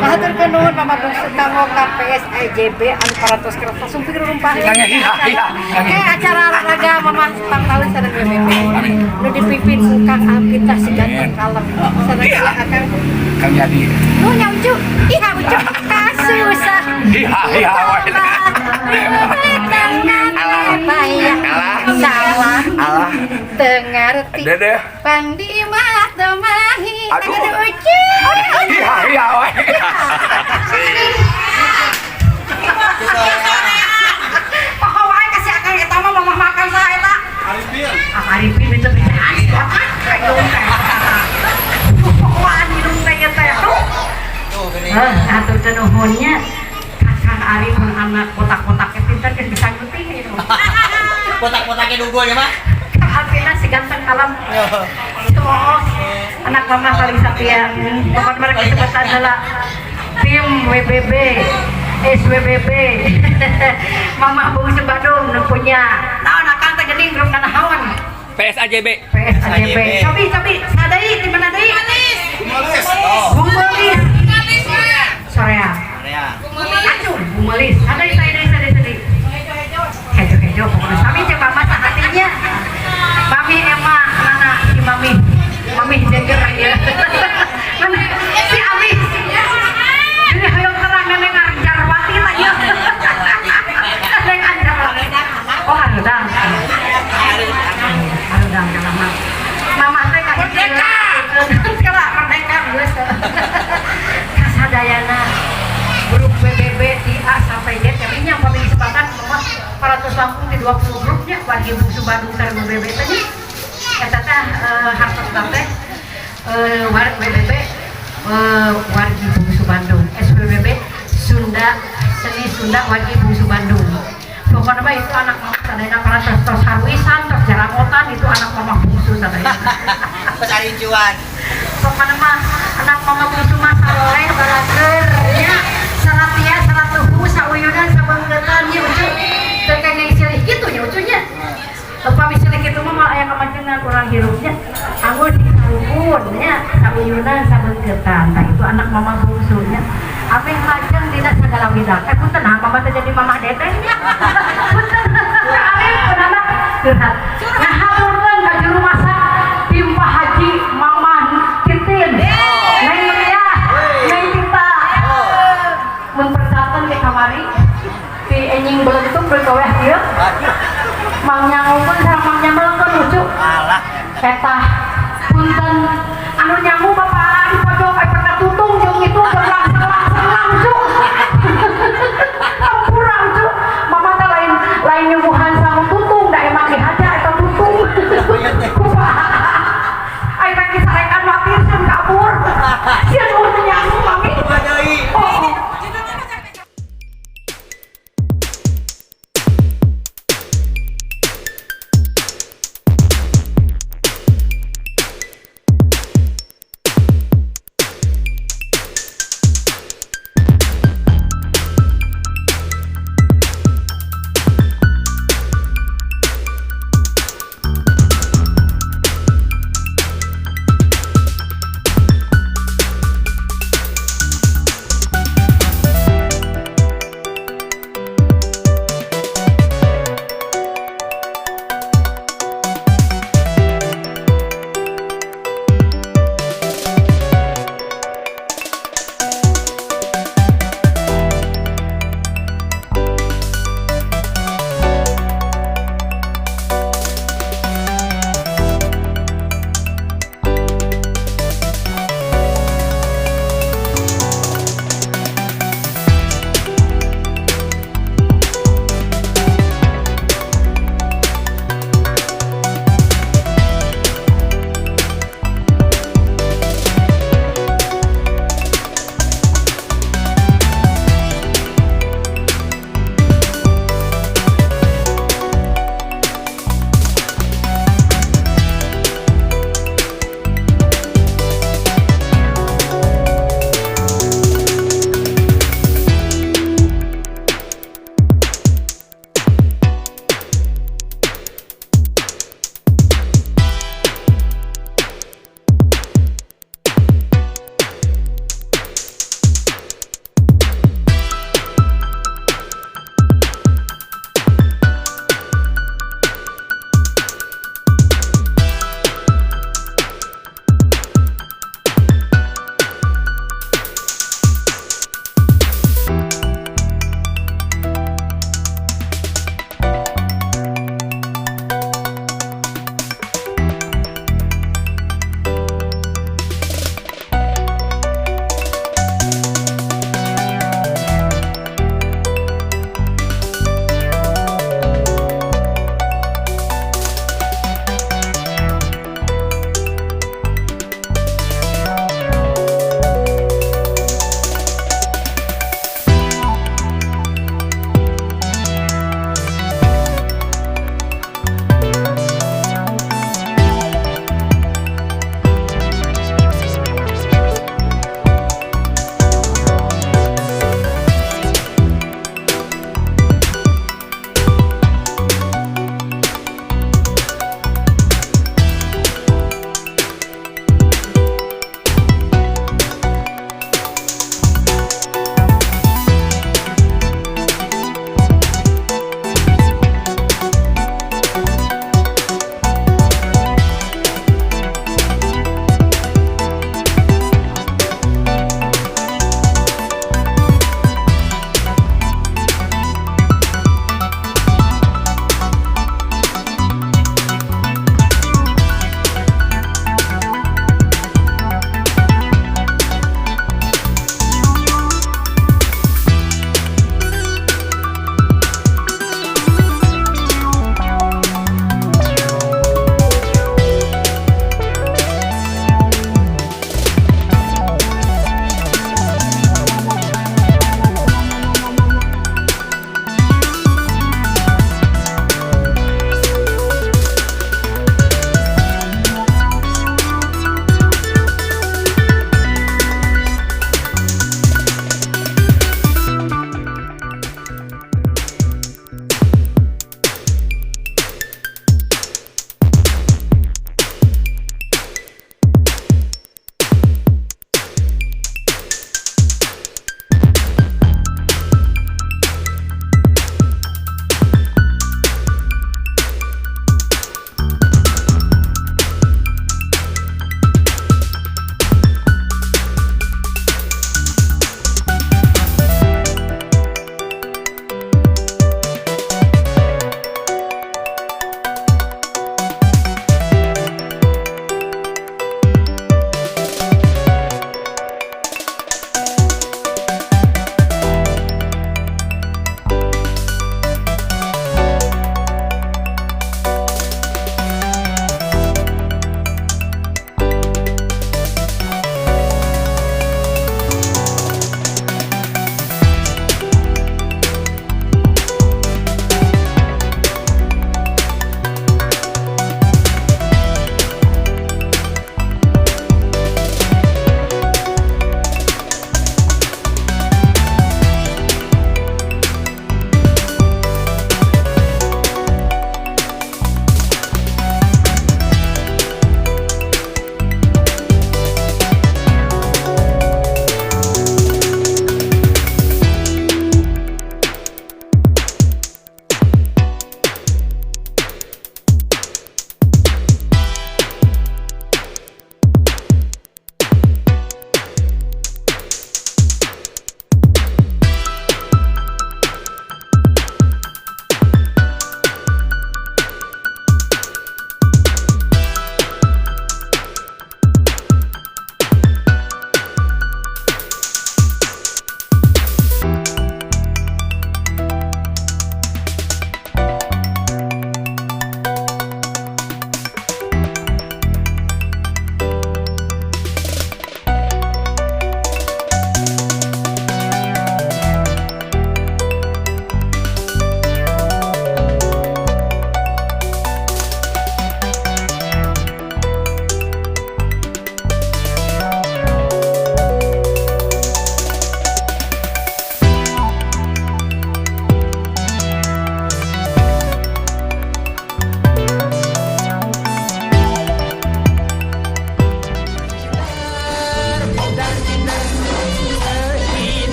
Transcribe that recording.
Matur kenuhun pamadung kanggo KPS IJB anu parantos kertas sumpir rumpah. Acara olahraga Mama tahun sareng BBB. Nu dipimpin ku Kang Alkita si ganteng kalem. Sareng akan Kang Yadi. Nu nya Ucu. Iha Ucu kasusah. Iha wae. Salah tengarti pandi mah temahi aduh Ucu. Iya wae. Poho wae kasih akan eta mah mamah makan saha eta. Arifin itu bisa. Pohoan hidung teh eta. Atur teh nuhunnya Kang Arif anak kotak-kotaknya pintar geus bisa ngerti itu. Kotak-kotaknya nunggu ya, Mak? Kang Alvina si ganteng kalem. Itu anak mama paling setia. Pokoknya mereka sebut adalah tim WBB, SWBB. Mama Bungsu Bandung punya. Naon akang teh geuning grup nanahawan. PSAJB. PSAJB. Cobi sadai di mana deui? Bumalis. Bumalis. Sorea. Acun Bumalis. Sadai. Hejo pokoknya sami cek mama hatinya. Mami emang nana si mami denger ya. Si Abi. Ini hayang terang neneng Arjarwati lah ya. Neneng Arjarwati. Oh harudang. Harudang mama. Mama teh ka merdeka. Kala merdeka geus. Kasadayana grup BBB di A sampai Z yang yang kami disepakatan semua para langsung di 20 grupnya wargi Bungsu Bandung sareng BBB tadi eta teh hartos teh BBB wargi Bungsu Bandung SBBB Seni Sunda wargi Bungsu Bandung pokoknya mah itu anak mama sadayana para tos harwisan tos jaramotan itu anak mama bungsu sadayana Pesari cuan. pokoknya mah anak mama bungsu mah saleh barager nya salatia salatuhu sauyunan sabanggetan nya Ucu terkait yang silih gitu nya Ucunya upami silih kitu mah aya kamancengan kurang hirupnya anggur dikarupun nya sauyunan sabanggetan tah itu anak mama bungsunya ameh lajeng dina sagala widang punten nah mama teh jadi mama deteng nya punten ameh punana curhat ngahaturkeun ka juru masak tim Pak Haji Maman Titin Neng Ria Neng Tita mempersiapkan ke kamari si enying belentuk berkaweh dia Mang Nyangukeun sareng Mang Nyamelkeun lucu Alah. eta